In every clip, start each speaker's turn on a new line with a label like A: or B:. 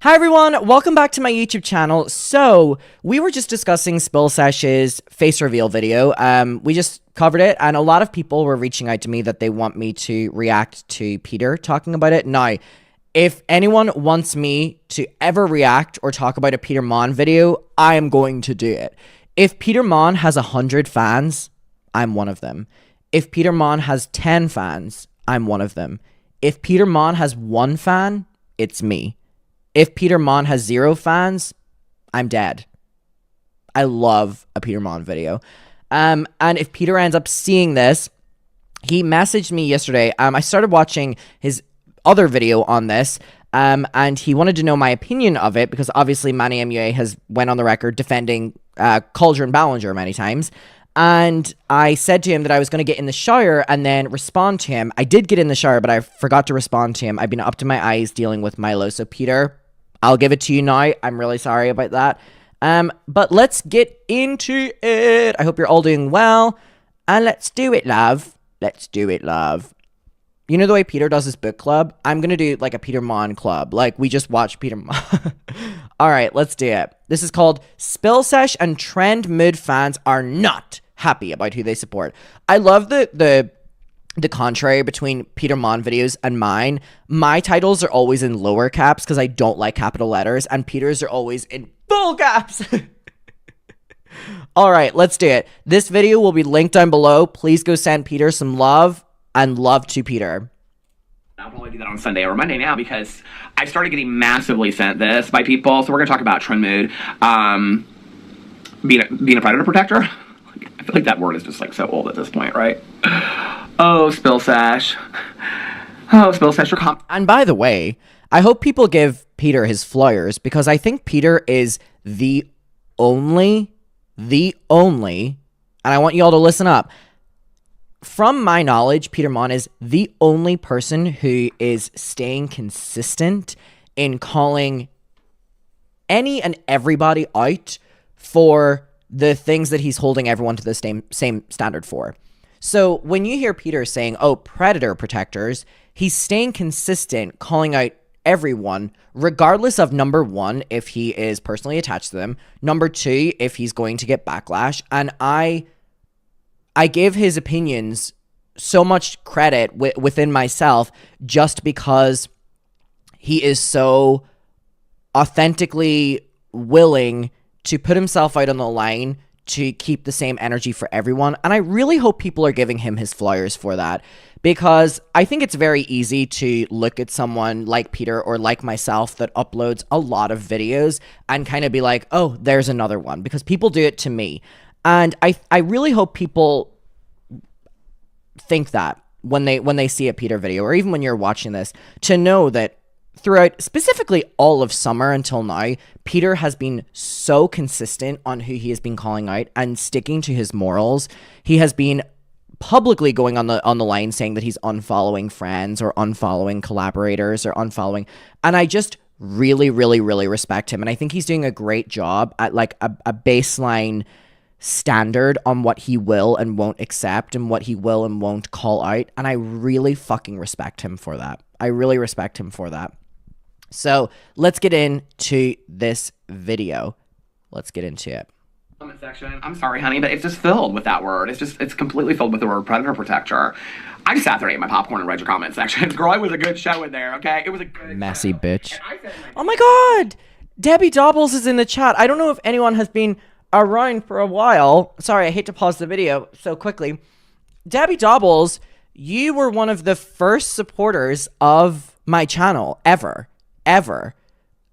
A: Hi everyone, welcome back to my YouTube channel. So, we were just discussing Sesh's face reveal video. We just covered it, and a lot of people were reaching out to me that they want me to react to Peter talking about it. Now, if anyone wants me to ever react or talk about a Peter Monn video, I am going to do it. If Peter Monn has 100 fans, I'm one of them. If Peter Monn has 10 fans, I'm one of them. If Peter Monn has 1 fan, it's me. If Peter Monn has 0 fans, I'm dead. I love a Peter Monn video. And if Peter ends up seeing this, he messaged me yesterday. I started watching his other video on this, and he wanted to know my opinion of it because obviously Manny MUA has went on the record defending Cauldron Ballinger many times. And I said to him that I was going to get in the shower and then respond to him. I did get in the shower, but I forgot to respond to him. I've been up to my eyes dealing with Milo. So Peter, I'll give it to you now. I'm really sorry about that. But let's get into it. I hope you're all doing well. And let's do it, love. Let's do it, love. You know the way Peter does his book club? I'm going to do like a Peter Monn club. Like we just watched Peter Monn. All right, let's do it. This is called Sesh and Trend Mood Fans Are Not Happy About Who They Support. I love the contrary between Peter Monn videos and mine. My titles are always in lower caps because I don't like capital letters, and Peter's are always in full caps. All right, let's do it. This video will be linked down below. Please go send Peter some love, and love to Peter.
B: I'll probably do that on Sunday or Monday now because I started getting massively sent this by people. So we're going to talk about trend mood, being a predator protector. I feel like that word is just like so old at this point, right? Oh, Sesh. Oh, Sesh, you're
A: And by the way, I hope people give Peter his flyers because I think Peter is the only, and I want you all to listen up. From my knowledge, Peter Monn is the only person who is staying consistent in calling any and everybody out for the things that he's holding everyone to the same standard for. So when you hear Peter saying, oh, predator protectors, he's staying consistent, calling out everyone, regardless of number 1, if he is personally attached to them, number 2, if he's going to get backlash. And I give his opinions so much credit within myself just because he is so authentically willing to put himself out on the line to keep the same energy for everyone. And I really hope people are giving him his flyers for that because I think it's very easy to look at someone like Peter or like myself that uploads a lot of videos and kind of be like, oh, there's another one, because people do it to me. And I really hope people think that when they see a Peter video, or even when you're watching this, to know that throughout specifically all of summer until now, Peter has been so consistent on who he has been calling out and sticking to his morals. He has been publicly going on the line saying that he's unfollowing friends or unfollowing collaborators or unfollowing, and I just really respect him. And I think he's doing a great job at like a baseline standard on what he will and won't accept and what he will and won't call out, and I really fucking respect him for that. I really respect him for that. So let's get into this video. Let's get into it.
B: Comment section. I'm sorry, honey, but it's just filled with that word. It's completely filled with the word predator protector. I just sat there and ate my popcorn and read your comment section. Girl, it was a good show in there, okay? It was a good
A: messy
B: show.
A: Bitch. Oh my god! Debbie Dobbles is in the chat. I don't know if anyone has been around for a while. Sorry, I hate to pause the video so quickly. Debbie Dobbles, you were one of the first supporters of my channel ever.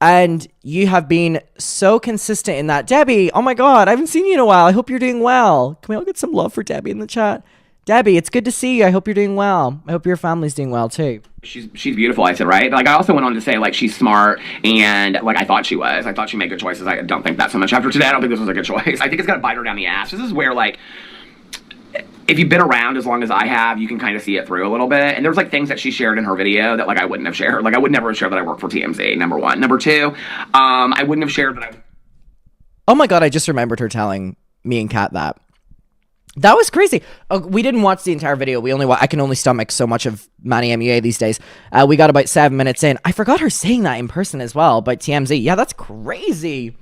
A: And you have been so consistent in that. Debbie, oh my god, I haven't seen you in a while. I hope you're doing well. Can we all get some love for Debbie in the chat? Debbie, it's good to see you. I hope you're doing well. I hope your family's doing well too.
B: She's beautiful, I said, right? Like, I also went on to say, like, she's smart, and, like, I thought she was. I thought she made good choices. I don't think that so much after today. I don't think this was a good choice. I think it's gonna bite her down the ass. This is where, like, if you've been around as long as I have, you can kind of see it through a little bit. And there's, like, things that she shared in her video that, like, I wouldn't have shared. Like, I would never have shared that I work for TMZ, number 1. Number 2, I wouldn't have shared that I...
A: Oh my god, I just remembered her telling me and Kat that. That was crazy. We didn't watch the entire video. I can only stomach so much of Manny MUA these days. We got about 7 minutes in. I forgot her saying that in person as well, but TMZ. Yeah, that's crazy.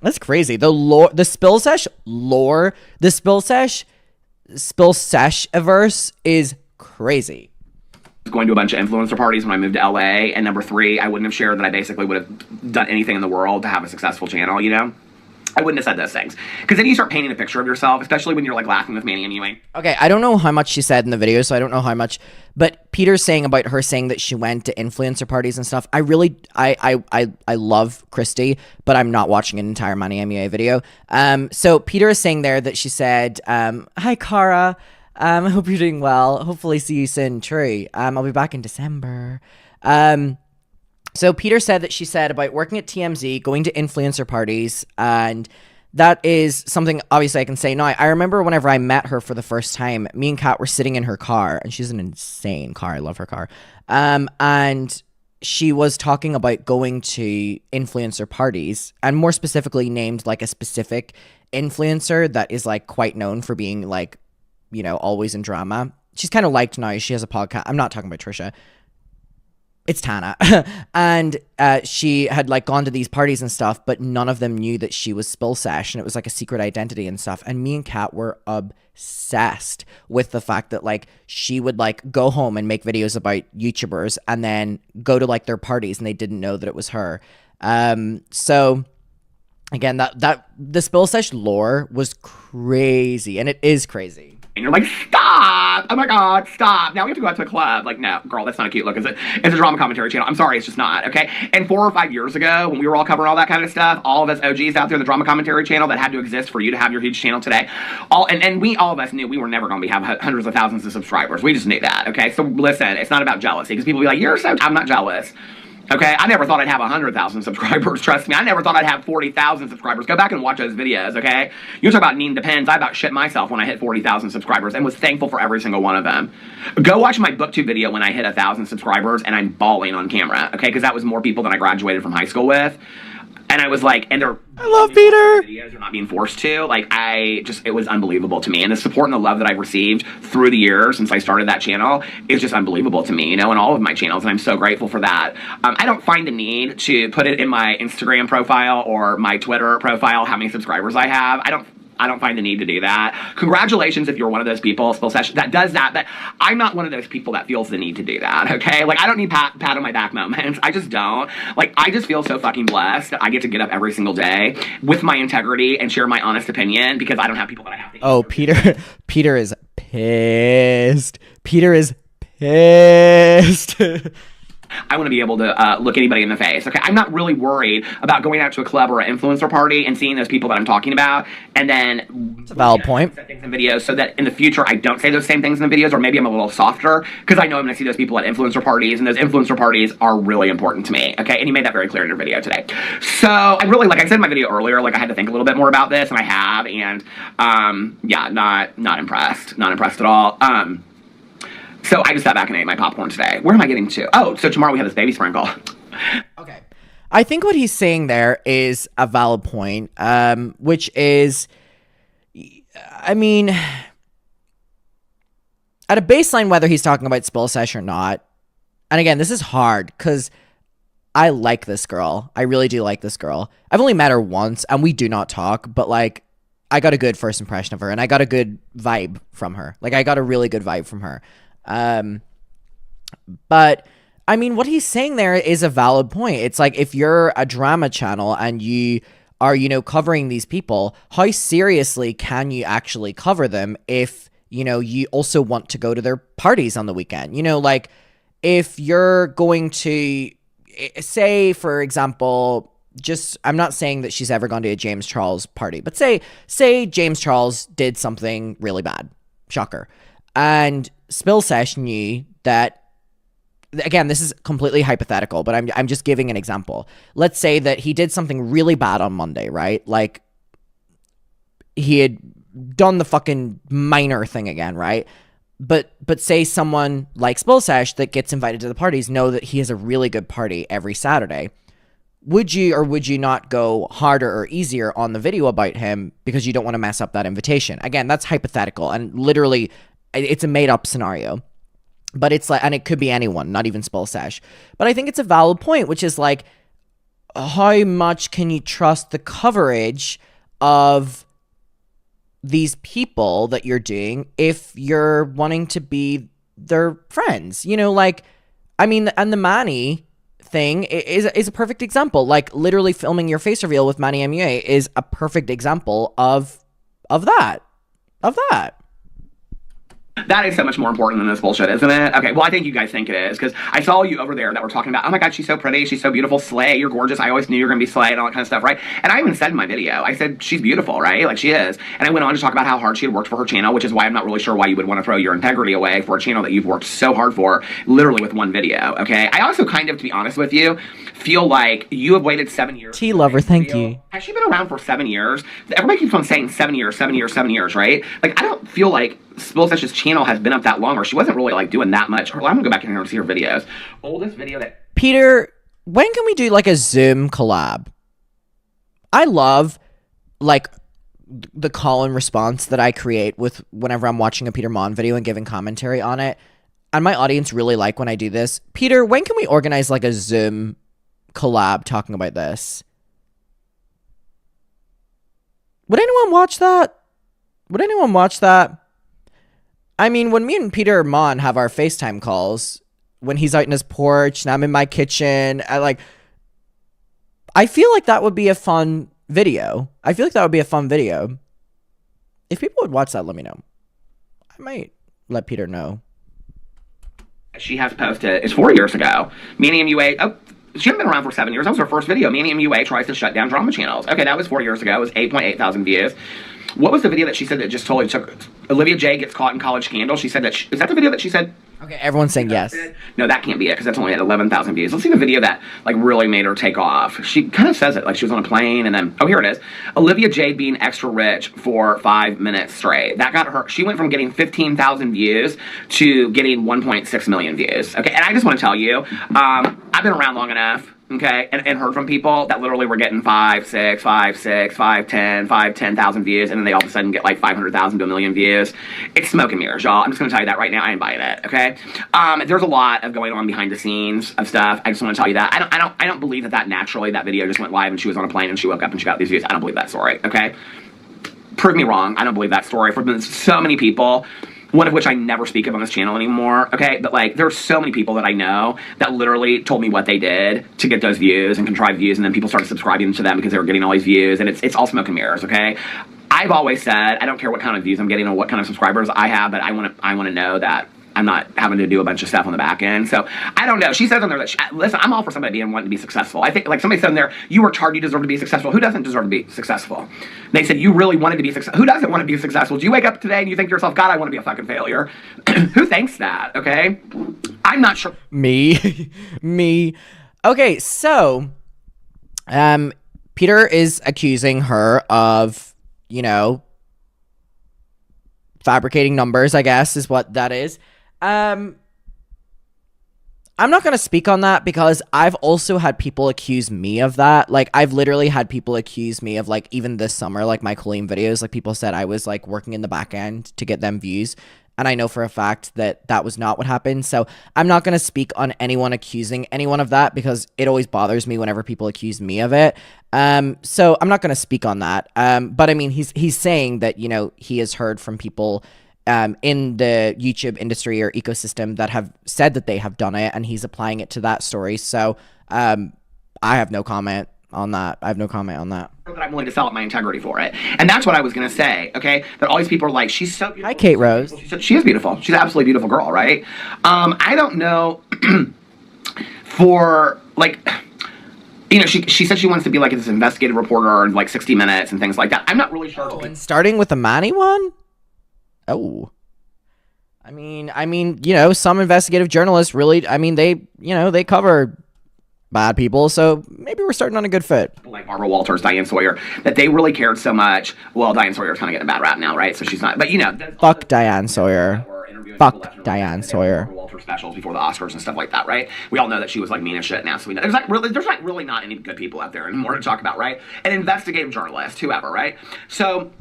A: That's crazy. The lore, the Spill Sesh lore, the Spill Sesh averse is crazy.
B: Going to a bunch of influencer parties when I moved to LA, and number 3, I wouldn't have shared that I basically would have done anything in the world to have a successful channel, you know? I wouldn't have said those things. Because then you start painting a picture of yourself, especially when you're like laughing with Manny anyway.
A: Okay, I don't know how much she said in the video, so I don't know how much, but Peter's saying about her saying that she went to influencer parties and stuff. I love Christy, but I'm not watching an entire Manny MUA video. So Peter is saying there that she said, hi Cara, I hope you're doing well. Hopefully see you soon. True. I'll be back in December. So Peter said that she said about working at TMZ, going to influencer parties, and that is something obviously I can say. No, I remember whenever I met her for the first time, me and Kat were sitting in her car, and she's an insane car. I love her car. And she was talking about going to influencer parties, and more specifically named like a specific influencer that is like quite known for being like, you know, always in drama. She's kind of liked now. She has a podcast. I'm not talking about Trisha. It's Tana. And she had like gone to these parties and stuff, but none of them knew that she was Spill Sesh, and it was like a secret identity and stuff. And me and Kat were obsessed with the fact that like she would like go home and make videos about YouTubers and then go to like their parties and they didn't know that it was her. So again, that the Spill Sesh lore was crazy, and it is crazy.
B: And you're like, stop! Oh my god, stop! Now we have to go out to a club. Like, no, girl, that's not a cute look, is it? It's a drama commentary channel. I'm sorry, it's just not, okay? And 4 or 5 years ago, when we were all covering all that kind of stuff, all of us OGs out there in the drama commentary channel that had to exist for you to have your huge channel today, all of us knew we were never going to have hundreds of thousands of subscribers. We just knew that, okay? So listen, it's not about jealousy, because people be like, I'm not jealous. Okay, I never thought I'd have 100,000 subscribers, trust me. I never thought I'd have 40,000 subscribers. Go back and watch those videos, okay? You talk about needing depends. I about shit myself when I hit 40,000 subscribers and was thankful for every single one of them. Go watch my booktube video when I hit 1,000 subscribers and I'm bawling on camera, okay? Because that was more people than I graduated from high school with. And I was like, and they're...
A: I love Peter!
B: Videos are not being forced to. Like, it was unbelievable to me. And the support and the love that I've received through the years since I started that channel is just unbelievable to me, you know, in all of my channels. And I'm so grateful for that. I don't find the need to put it in my Instagram profile or my Twitter profile how many subscribers I have. I don't find the need to do that. Congratulations if you're one of those people, Spill Sesh, that does that, but I'm not one of those people that feels the need to do that, okay? Like, I don't need pat on my back moments. I just don't. Like, I just feel so fucking blessed that I get to get up every single day with my integrity and share my honest opinion because I don't have people that I have to...
A: Oh, Peter is pissed. Peter is pissed.
B: I want to be able to look anybody in the face, okay? I'm not really worried about going out to a club or an influencer party and seeing those people that I'm talking about, and then...
A: It's a valid point.
B: ...things in videos so that in the future I don't say those same things in the videos, or maybe I'm a little softer, because I know I'm going to see those people at influencer parties, and those influencer parties are really important to me, okay? And you made that very clear in your video today. So, I really, like I said in my video earlier, like I had to think a little bit more about this, and I have, and, yeah, not impressed. Not impressed at all. So I just sat back and ate my popcorn today. Where am I getting to? Oh, so tomorrow we have this baby sprinkle.
A: Okay. I think what he's saying there is a valid point, which is, I mean, at a baseline, whether he's talking about Spill Sesh or not, and again, this is hard because I like this girl. I really do like this girl. I've only met her once, and we do not talk, but, like, I got a good first impression of her, and I got a good vibe from her. Like, I got a really good vibe from her. But I mean, what he's saying there is a valid point. It's like, if you're a drama channel and you are, you know, covering these people, how seriously can you actually cover them if, you know, you also want to go to their parties on the weekend? You know, like, if you're going to say, for example, just, I'm not saying that she's ever gone to a James Charles party, but say James Charles did something really bad. Shocker. And Spill Sesh knew that, again, this is completely hypothetical, but I'm just giving an example. Let's say that he did something really bad on Monday, right? Like, he had done the fucking minor thing again, right? But say someone like Spill Sesh that gets invited to the parties know that he has a really good party every Saturday. would you or would you not go harder or easier on the video about him because you don't want to mess up that invitation? Again, that's hypothetical, and literally it's a made up scenario. But it's like, and it could be anyone, not even Sesh. But I think it's a valid point, which is like, how much can you trust the coverage of these people that you're doing if you're wanting to be their friends? You know, like, I mean, and the Manny thing is a perfect example. Like, literally filming your face reveal with Manny MUA is a perfect example of that.
B: That is so much more important than this bullshit, isn't it? Okay, well, I think you guys think it is, because I saw you over there that were talking about, oh my god, she's so pretty, she's so beautiful, slay, you're gorgeous, I always knew you were going to be slay, and all that kind of stuff, right? And I even said in my video, I said, she's beautiful, right? Like, she is. And I went on to talk about how hard she had worked for her channel, which is why I'm not really sure why you would want to throw your integrity away for a channel that you've worked so hard for, literally with one video, okay? I also kind of, to be honest with you, feel like you have waited 7 years.
A: T-Lover, thank you.
B: Has she been around for 7 years? Everybody keeps on saying 7 years, 7 years, 7 years, right? Like, I don't feel like Sesh's channel has been up that long, or she wasn't really like doing that much. Well, I'm gonna go back in here and see her videos. Oldest video that
A: Peter, when can we do like a Zoom collab? I love like the call and response that I create with whenever I'm watching a Peter Monn video and giving commentary on it. And my audience really like when I do this. Peter, when can we organize like a Zoom collab talking about this? Would anyone watch that? Would anyone watch that? I mean, when me and Peter Monn have our FaceTime calls, when he's out in his porch and I'm in my kitchen, I feel like that would be a fun video. If people would watch that, let me know. I might let Peter know.
B: she has posted, it's 4 years ago, Manny MUA, oh, she hadn't been around for 7 years. That was her first video. Manny MUA tries to shut down drama channels. Okay, that was 4 years ago. It was 8.8 thousand views. What was the video that she said that just totally took... Olivia J gets caught in college scandal. She said that... is that the video that she said...
A: Okay, everyone's saying yes.
B: No, that can't be it, because that's only at 11,000 views. Let's see the video that, like, really made her take off. She kind of says it, like she was on a plane, and then... oh, here it is. Olivia J being extra rich for 5 minutes straight. That got her... she went from getting 15,000 views to getting 1.6 million views. Okay, and I just want to tell you, I've been around long enough, okay, and heard from people that literally were getting 5, 10, 10,000 views, and then they all of a sudden get like 500,000 to a million views. It's smoke and mirrors, y'all. I'm just going to tell you that right now. I ain't buying it, okay? There's a lot of going on behind the scenes of stuff. I just want to tell you that. I don't believe that naturally, that video just went live and she was on a plane and she woke up and she got these views. I don't believe that story, okay? Prove me wrong. I don't believe that story. For so many people, one of which I never speak of on this channel anymore, okay? But, like, there are so many people that I know that literally told me what they did to get those views and contrived views, and then people started subscribing to them because they were getting all these views, and it's all smoke and mirrors, okay? I've always said, I don't care what kind of views I'm getting or what kind of subscribers I have, but I want to know that I'm not having to do a bunch of stuff on the back end. So, I don't know. She says on there that, listen, I'm all for somebody being wanting to be successful. I think, like, somebody said in there, you worked hard, you deserve to be successful. Who doesn't deserve to be successful? They said, you really wanted to be successful. Who doesn't want to be successful? Do you wake up today and you think to yourself, God, I want to be a fucking failure? Who thinks that, okay? I'm not sure.
A: Me. Me. Okay, so, Peter is accusing her of, you know, fabricating numbers, I guess, is what that is. I'm not going to speak on that because I've also had people accuse me of that. Like, I've literally had people accuse me of, like, even this summer, like, my Colleen videos, like, people said I was, like, working in the back end to get them views. And I know for a fact that that was not what happened. So I'm not going to speak on anyone accusing anyone of that because it always bothers me whenever people accuse me of it. So I'm not going to speak on that. But I mean, he's saying that, you know, he has heard from people in the YouTube industry or ecosystem that have said that they have done it, and he's applying it to that story. So I have no comment on that. That
B: I'm willing to sell up my integrity for it. And that's what I was going to say, okay? That all these people are like, she's so beautiful.
A: Hi, Kate Rose.
B: She is beautiful. She's an absolutely beautiful girl, right? I don't know for, like... you know, she said she wants to be like this investigative reporter or like 60 Minutes and things like that. I'm not really sure.
A: Oh, and starting with the Manny one? Oh. I mean, you know, some investigative journalists really, I mean, they, you know, they cover bad people, so maybe we're starting on a good foot.
B: Like Barbara Walters, Diane Sawyer, that they really cared so much. Well, Diane Sawyer's kind of getting a bad rap now, right? So she's not, but you know.
A: Fuck Diane Sawyer.
B: her interviewing people left
A: Fuck
B: and right.
A: Diane
B: And they
A: Sawyer.
B: were Walter specials before the Oscars and stuff like that, right? We all know that she was like mean as shit now, so we know there's like really not any good people out there anymore to talk about, right? An investigative journalist, whoever, right? So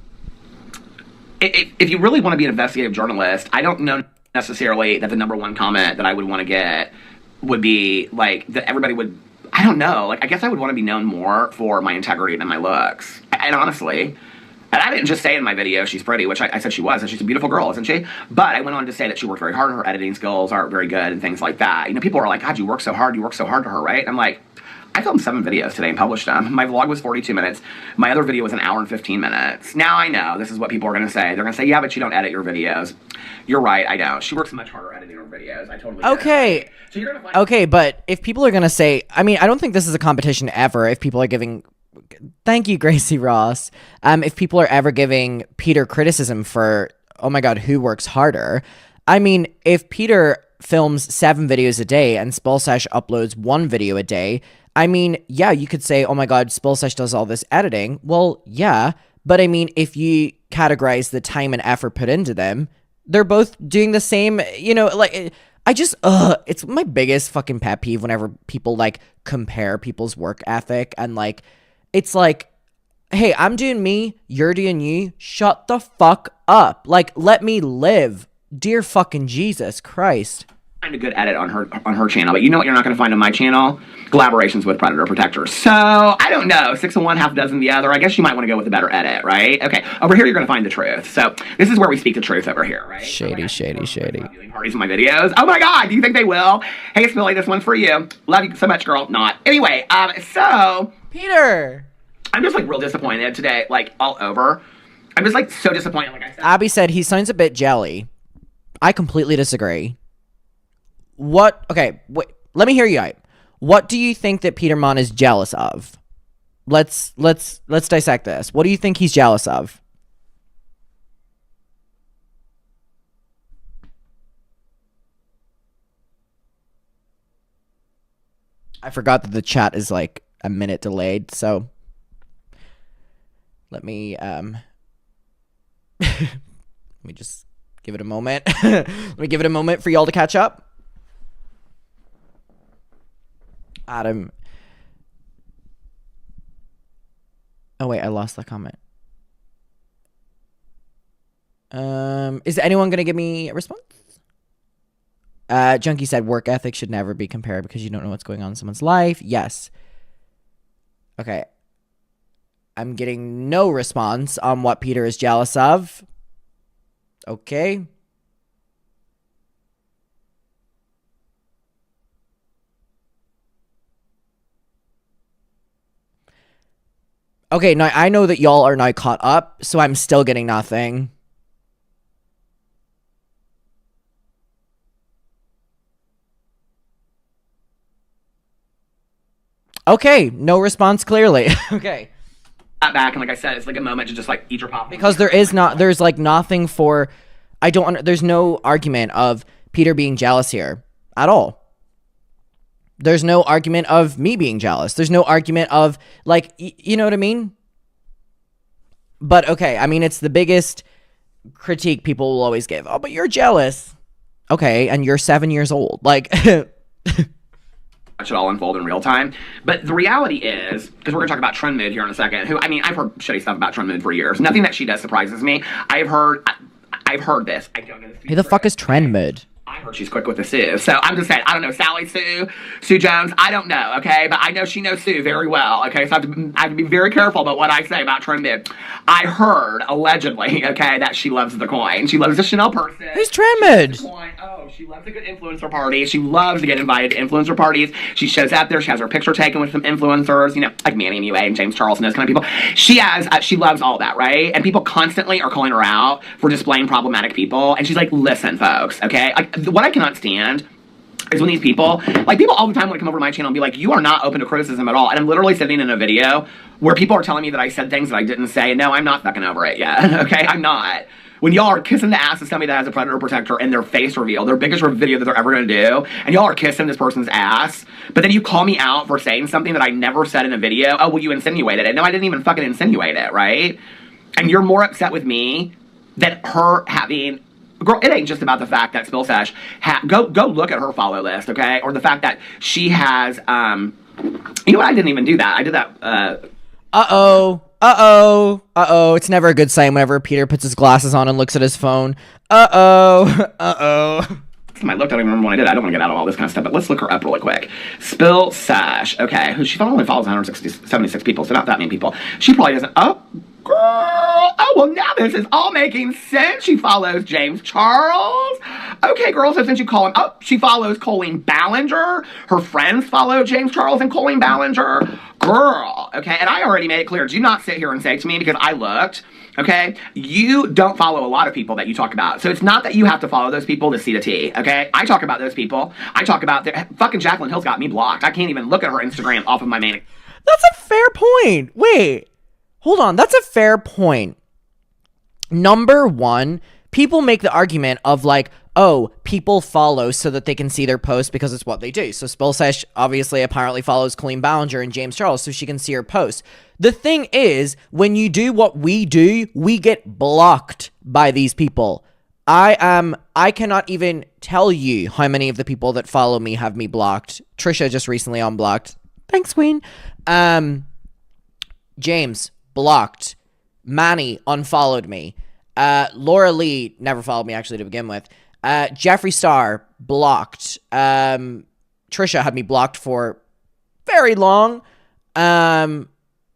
B: if you really want to be an investigative journalist, I don't know necessarily that the number one comment that I would want to get would be like that everybody would, I don't know, like I guess I would want to be known more for my integrity than my looks. And honestly, and I didn't just say in my video she's pretty, which I said she was, and she's a beautiful girl, isn't she? But I went on to say that she worked very hard, her editing skills aren't very good and things like that. You know, people are like, God, you work so hard to her, right? And I'm like, I filmed 7 videos today and published them. My vlog was 42 minutes. My other video was an hour and 15 minutes. Now I know this is what people are going to say. They're going to say, yeah, but you don't edit your videos. You're right, I don't. She works much harder editing her videos. I totally
A: Okay.
B: get it. So you're gonna find
A: Okay, but if people are going to say, I mean, I don't think this is a competition ever if people are giving, thank you, Gracie Ross. If people are ever giving Peter criticism for, oh my God, who works harder? I mean, if Peter films 7 videos a day and Sesh uploads 1 video a day, I mean, yeah, you could say, oh my God, Sesh does all this editing. Well, yeah, but I mean, if you categorize the time and effort put into them, they're both doing the same, you know, like, I just, it's my biggest fucking pet peeve whenever people, like, compare people's work ethic and, like, it's like, hey, I'm doing me, you're doing you, shut the fuck up. Like, let me live. Dear fucking Jesus Christ.
B: Find a good edit on her channel, but you know what you're not going to find on my channel? Collaborations with predator protectors. So I don't know, 6 of one, half a dozen the other. I guess you might want to go with a better edit, right? Okay, over here you're going to find the truth. So this is where we speak the truth over here, right?
A: Shady.
B: Viewing parties in my videos. Oh my God, do you think they will? Hey, Spilly, this one's for you. Love you so much, girl. Not. Anyway, so
A: Peter.
B: I'm just like real disappointed today, like all over. I'm just like so disappointed, like I said.
A: Abby said he sounds a bit jelly. I completely disagree. Okay, wait, let me hear you out. What do you think that Peter Monn is jealous of? Let's dissect this. What do you think he's jealous of? I forgot that the chat is like a minute delayed, so let me let me just give it a moment. Let me give it a moment for y'all to catch up. Adam. Oh wait, I lost that comment. Is anyone gonna give me a response? Junkie said work ethic should never be compared because you don't know what's going on in someone's life. Yes. Okay. I'm getting no response on what Peter is jealous of. Okay. Okay, now I know that y'all are now caught up, so I'm still getting nothing. Okay, no response clearly. Okay.
B: Back, and like I said, it's like a moment to just like eat your popcorn.
A: Because there's like nothing for, there's no argument of Peter being jealous here at all. There's no argument of me being jealous. There's no argument of, like, you know what I mean? But, okay, I mean, it's the biggest critique people will always give. Oh, but you're jealous. Okay, and you're 7 years old. Like,
B: watch it all unfold in real time. But the reality is, because we're going to talk about Trend Mood here in a second, who, I mean, I've heard shitty stuff about Trend Mood for years. Nothing that she does surprises me. I've heard this. I don't know this.
A: who the fuck is Trend Mood?
B: I heard she's quick with the Sue. So I'm just saying, I don't know, Sally Sue Jones, I don't know, okay? But I know she knows Sue very well, okay? So I have to be very careful about what I say about Trend Mood. I heard, allegedly, okay, that she loves the coin. She loves the Chanel purses.
A: Who's Trend Mood?
B: Oh, she loves a good influencer party. She loves to get invited to influencer parties. She shows up there. She has her picture taken with some influencers, you know, like Manny MUA and James Charles and those kind of people. She loves all that, right? And people constantly are calling her out for displaying problematic people. And she's like, listen, folks, okay? Like, what I cannot stand is when these people, like, people all the time want to come over to my channel and be like, you are not open to criticism at all. And I'm literally sitting in a video where people are telling me that I said things that I didn't say. And no, I'm not fucking over it yet, okay? I'm not. When y'all are kissing the ass of somebody that has a predator protector in their face reveal, their biggest video that they're ever going to do, and y'all are kissing this person's ass, but then you call me out for saying something that I never said in a video. Oh, well, you insinuated it. No, I didn't even fucking insinuate it, right? And you're more upset with me than her having girl, it ain't just about the fact that Spill Sesh go look at her follow list, okay? Or the fact that she has you know what? I didn't even do that. I did that.
A: It's never a good sign whenever Peter puts his glasses on and looks at his phone. Uh-oh.
B: I looked, I don't even remember when I did. I don't want to get out of all this kind of stuff, but let's look her up really quick. Spill Sesh. Okay, who she only follows 176 people, so not that many people. She probably doesn't. Oh, girl. Oh, well, now this is all making sense. She follows James Charles. Okay, girl, so since you call him, oh, she follows Colleen Ballinger. Her friends follow James Charles and Colleen Ballinger. Girl, okay, and I already made it clear. Do not sit here and say to me, because I looked, okay, you don't follow a lot of people that you talk about. So it's not that you have to follow those people to see the tea, okay? I talk about those people. I talk about, fucking Jaclyn Hill's got me blocked. I can't even look at her Instagram off of my main.
A: That's a fair point. Wait, hold on. That's a fair point. Number one, people make the argument of like, oh, people follow so that they can see their posts because it's what they do. So Spill Sesh obviously apparently follows Colleen Ballinger and James Charles so she can see her posts. The thing is, when you do what we do, we get blocked by these people. I cannot even tell you how many of the people that follow me have me blocked. Trisha just recently unblocked. Thanks, Queen. James, blocked. Manny unfollowed me. Laura Lee never followed me actually to begin with. Jeffree Star, blocked. Trisha had me blocked for very long.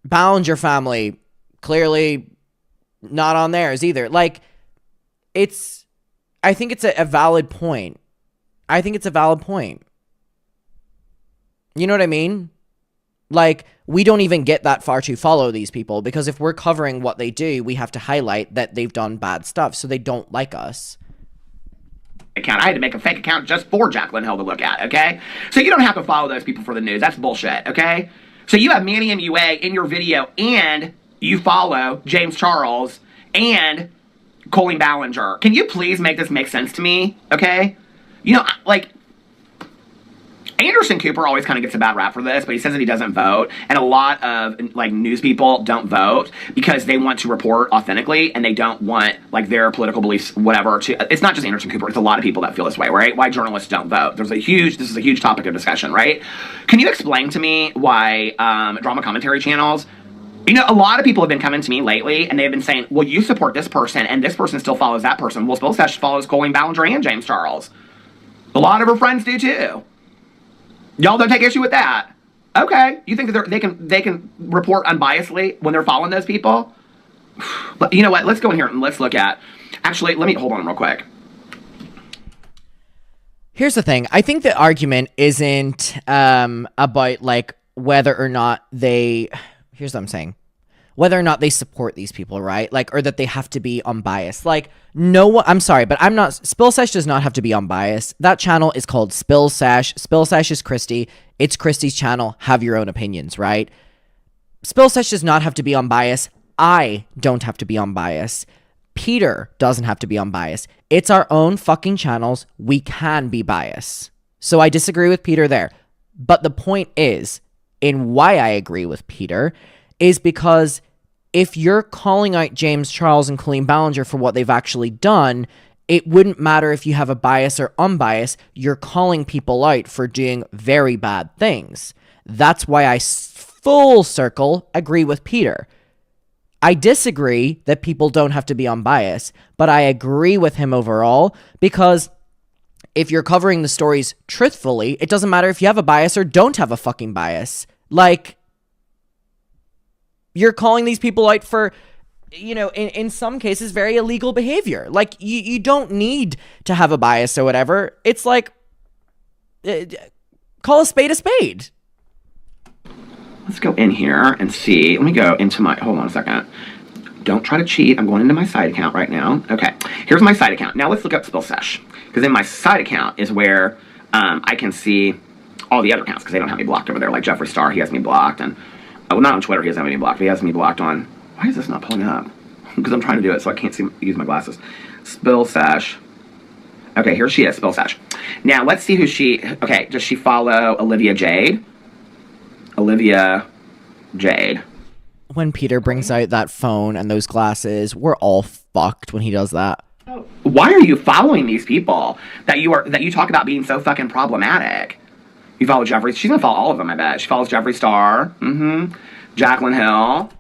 A: Ballinger family, clearly not on theirs either. Like, I think it's a valid point. I think it's a valid point. You know what I mean? Like, we don't even get that far to follow these people because if we're covering what they do, we have to highlight that they've done bad stuff so they don't like us.
B: Account. I had to make a fake account just for Jaclyn Hill to look at, okay? So you don't have to follow those people for the news. That's bullshit, okay? So you have Manny MUA in your video and you follow James Charles and Colleen Ballinger. Can you please make this make sense to me, okay? You know, like, Anderson Cooper always kind of gets a bad rap for this, but he says that he doesn't vote. And a lot of, like, news people don't vote because they want to report authentically and they don't want, like, their political beliefs, whatever, to... It's not just Anderson Cooper. It's a lot of people that feel this way, right? Why journalists don't vote. This is a huge topic of discussion, right? Can you explain to me why drama commentary channels... You know, a lot of people have been coming to me lately and they've been saying, well, you support this person and this person still follows that person. Well, Spill Sesh follows Colleen Ballinger and James Charles. A lot of her friends do, too. Y'all don't take issue with that. Okay. You think that they can report unbiasedly when they're following those people? But you know what? Let's go in here and let's look at... Actually, let me... Hold on real quick.
A: Here's the thing. I think the argument isn't about, like, whether or not they... Here's what I'm saying. Whether or not they support these people, right? Like, or that they have to be unbiased. Like, no one... I'm sorry, but I'm not... Spill Sesh does not have to be unbiased. That channel is called Spill Sesh. Spill Sesh is Christy. It's Christy's channel. Have your own opinions, right? Spill Sesh does not have to be unbiased. I don't have to be unbiased. Peter doesn't have to be unbiased. It's our own fucking channels. We can be biased. So I disagree with Peter there. But the point is, in why I agree with Peter, is because if you're calling out James Charles and Colleen Ballinger for what they've actually done, it wouldn't matter if you have a bias or unbiased. You're calling people out for doing very bad things. That's why I full circle agree with Peter. I disagree that people don't have to be unbiased, but I agree with him overall because if you're covering the stories truthfully, it doesn't matter if you have a bias or don't have a fucking bias. Like, you're calling these people out for, you know, in some cases, very illegal behavior. Like, you don't need to have a bias or whatever. It's like, call a spade a spade.
B: Let's go in here and see. Let me go into my... Hold on a second. Don't try to cheat. I'm going into my side account right now. Okay. Here's my side account. Now let's look up Spill Sesh. Because in my side account is where I can see all the other accounts because they don't have me blocked over there. Like Jeffree Star, he has me blocked. And, well, not on Twitter, he doesn't have me blocked. But he has me blocked on... Why is this not pulling up? Because I'm trying to do it so I can't use my glasses. Spill Sesh. Okay, here she is, Spill Sesh. Now, let's see who she... Okay, does she follow Olivia Jade? Olivia Jade.
A: When Peter brings out that phone and those glasses, we're all fucked when he does that.
B: why are you following these people that you talk about being so fucking problematic? You follow Jeffree. She's gonna follow all of them, I bet. She follows Jeffree Star. Jaclyn Hill.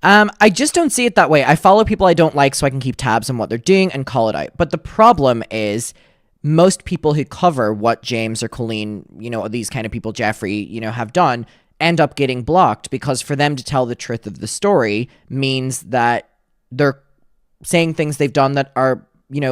A: I just don't see it that way. I follow people I don't like so I can keep tabs on what they're doing and call it out. But the problem is most people who cover what James or Colleen, these kind of people, Jeffree, have done, end up getting blocked because for them to tell the truth of the story means that they're saying things they've done that are,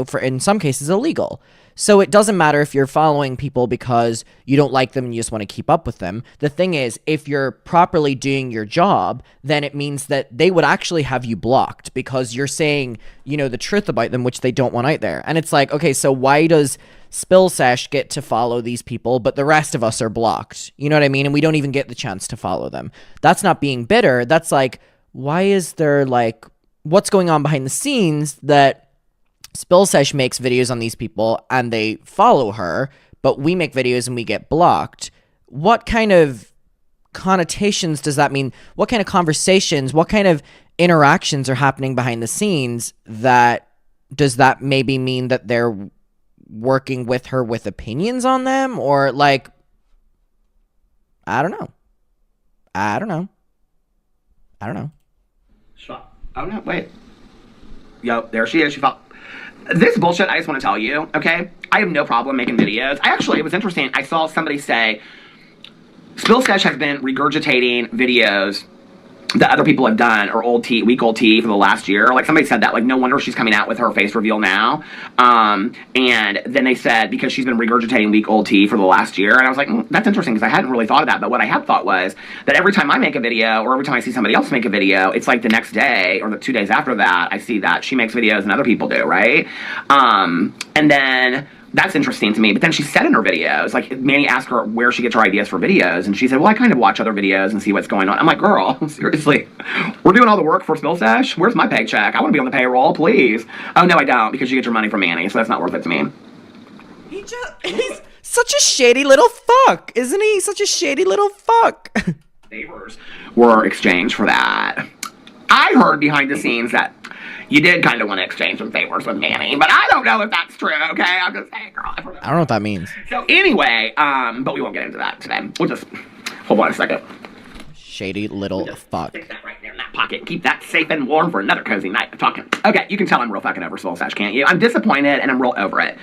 A: for in some cases illegal. So it doesn't matter if you're following people because you don't like them and you just want to keep up with them. The thing is, if you're properly doing your job, then it means that they would actually have you blocked because you're saying, the truth about them, which they don't want out there. And it's like, okay, so why does Sesh get to follow these people, but the rest of us are blocked? You know what I mean? And we don't even get the chance to follow them. That's not being bitter. That's like, why is there what's going on behind the scenes that Sesh makes videos on these people and they follow her, but we make videos and we get blocked? What kind of connotations does that mean? What kind of conversations, what kind of interactions are happening behind the scenes does that maybe mean that they're working with her with opinions on them? Or I don't know.
B: Stop. Oh no, wait. Yo, there she is. She fell. This bullshit, I just want to tell you, okay? I have no problem making videos. It was interesting. I saw somebody say, Sesh has been regurgitating videos that other people have done, or week-old tea for the last year. Somebody said that, no wonder she's coming out with her face reveal now. And then they said, because she's been regurgitating week-old tea for the last year. And I was like, that's interesting, because I hadn't really thought of that. But what I had thought was that every time I make a video, or every time I see somebody else make a video, it's like the next day, or the 2 days after that, I see that she makes videos and other people do, right? And then that's interesting to me. But then she said in her videos, Manny asked her where she gets her ideas for videos, and she said, well, I kind of watch other videos and see what's going on. I'm like, girl, seriously, we're doing all the work for Sesh? Where's my paycheck? I want to be on the payroll, please. Oh, no, I don't, because you get your money from Manny, so that's not worth it to me.
A: He's such a shady little fuck, isn't he? Such a shady little fuck.
B: Favors were exchanged for that. I heard behind the scenes that you did kind of want to exchange some favors with Manny, but I don't know if that's true, okay? I'm just saying, girl. I don't
A: know what that means.
B: So anyway, but we won't get into that today. We'll just, hold on a second.
A: Shady little fuck.
B: Stick that right there in that pocket. Keep that safe and warm for another cozy night of talking. Okay, you can tell I'm real fucking over Sesh, can't you? I'm disappointed and I'm real over it.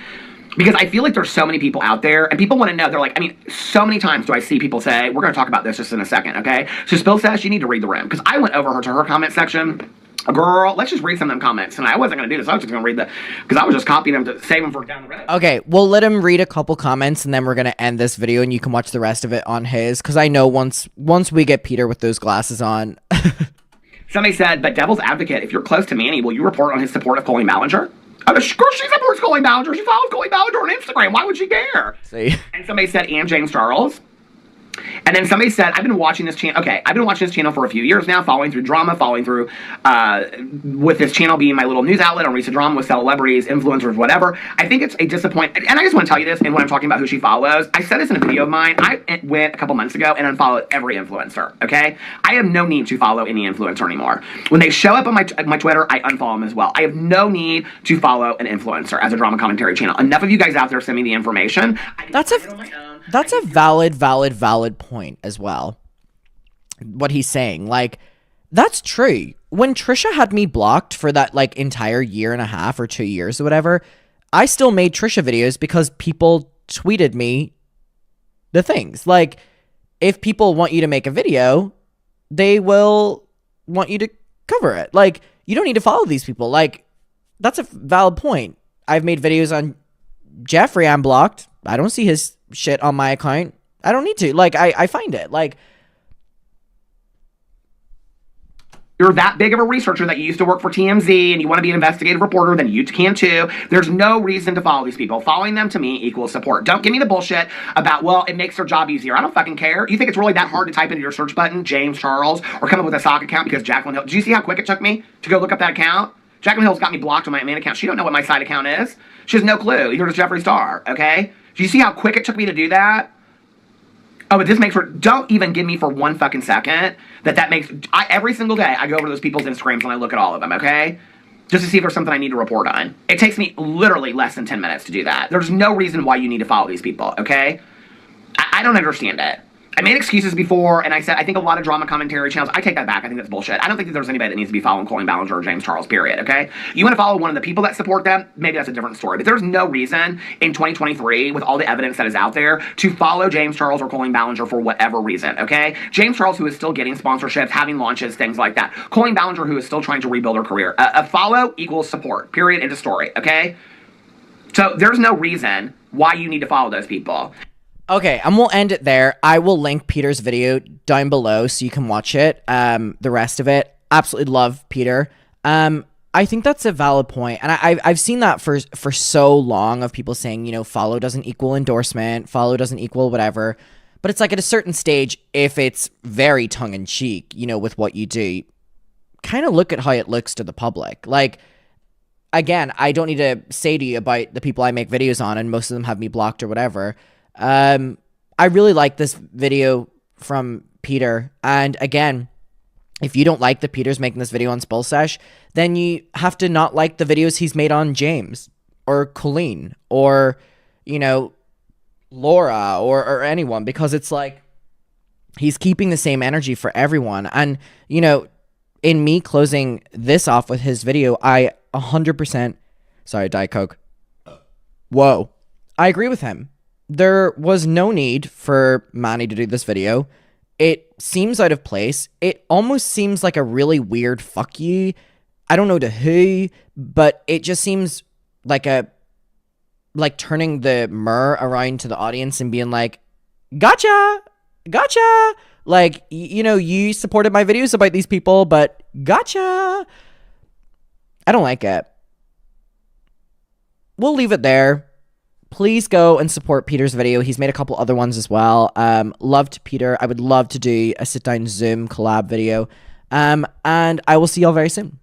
B: Because I feel like there's so many people out there, and people want to know, they're like, so many times do I see people say, we're going to talk about this just in a second, okay? So Sesh, you need to read the room. Because I went over to her comment section. Girl, let's just read some of them comments. And I wasn't going to do this. I was just going to read because I was just copying them to save them for down the road.
A: Okay, we'll let him read a couple comments, and then we're going to end this video, and you can watch the rest of it on his. Because I know once we get Peter with those glasses on.
B: Somebody said, but devil's advocate, if you're close to Manny, will you report on his support of Colleen Ballinger? Girl, she supports Colleen Ballinger. She follows Colleen Ballinger on Instagram. Why would she care?
A: See?
B: And somebody said, and James Charles. And then somebody said, I've been watching this channel. Okay, I've been watching this channel for a few years now, following through drama, with this channel being my little news outlet on recent drama with celebrities, influencers, whatever. I think it's a disappointment. And I just want to tell you this, and when I'm talking about who she follows, I said this in a video of mine. I went a couple months ago and unfollowed every influencer, okay? I have no need to follow any influencer anymore. When they show up on my Twitter, I unfollow them as well. I have no need to follow an influencer as a drama commentary channel. Enough of you guys out there send me the information.
A: That's a valid point as well. What he's saying, that's true. When Trisha had me blocked for that entire year and a half or 2 years or whatever, I still made Trisha videos because people tweeted me the things. If people want you to make a video, they will want you to cover it. You don't need to follow these people. That's a valid point. I've made videos on Jeffree. I'm blocked. I don't see his shit on my account. I don't need to. I find it.
B: You're that big of a researcher that you used to work for TMZ and you want to be an investigative reporter, then you can too. There's no reason to follow these people. Following them to me equals support. Don't give me the bullshit about, well, it makes their job easier. I don't fucking care. You think it's really that hard to type into your search button, James Charles, or come up with a sock account because Jaclyn Hill. Did you see how quick it took me to go look up that account? Jaclyn Hill's got me blocked on my main account. She don't know what my side account is. She has no clue. Either does Jeffree Star, okay? Do you see how quick it took me to do that? Oh, but this makes her, don't even give me for 1 fucking second that makes, every single day I go over to those people's Instagrams and I look at all of them, okay? just to see if there's something I need to report on. It takes me literally less than 10 minutes to do that. There's no reason why you need to follow these people, okay? I don't understand it. I made excuses before, and I said I think a lot of drama commentary channels, I take that back. I think that's bullshit. I don't think that there's anybody that needs to be following Colleen Ballinger or James Charles, period, okay? You want to follow one of the people that support them, maybe that's a different story. But there's no reason in 2023, with all the evidence that is out there, to follow James Charles or Colleen Ballinger for whatever reason, okay? James Charles, who is still getting sponsorships, having launches, things like that. Colleen Ballinger, who is still trying to rebuild her career. A follow equals support, period, end of story, okay? So there's no reason why you need to follow those people.
A: Okay, and we'll end it there. I will link Peter's video down below so you can watch it. The rest of it, absolutely love Peter. I think that's a valid point, and I've seen that for so long of people saying, you know, follow doesn't equal endorsement, follow doesn't equal whatever. But it's like at a certain stage, if it's very tongue in cheek, you know, with what you do, kind of look at how it looks to the public. Like, again, I don't need to say to you about the people I make videos on, and most of them have me blocked or whatever. I really like this video from Peter, and again, if you don't like that Peter's making this video on Sesh, then you have to not like the videos he's made on James or Colleen or, you know, Laura or anyone, because it's like he's keeping the same energy for everyone. And, you know, in me closing this off with his video, I 100%, sorry, Diet Coke. Whoa. I agree with him. There was no need for Manny to do this video. It seems out of place. It almost seems like a really weird fuck you. I don't know to who, but it just seems like turning the mirror around to the audience and being like, gotcha, gotcha. Like, you know, you supported my videos about these people, but gotcha. I don't like it. We'll leave it there. Please go and support Peter's video. He's made a couple other ones as well. Loved Peter. I would love to do a sit-down Zoom collab video. And I will see y'all very soon.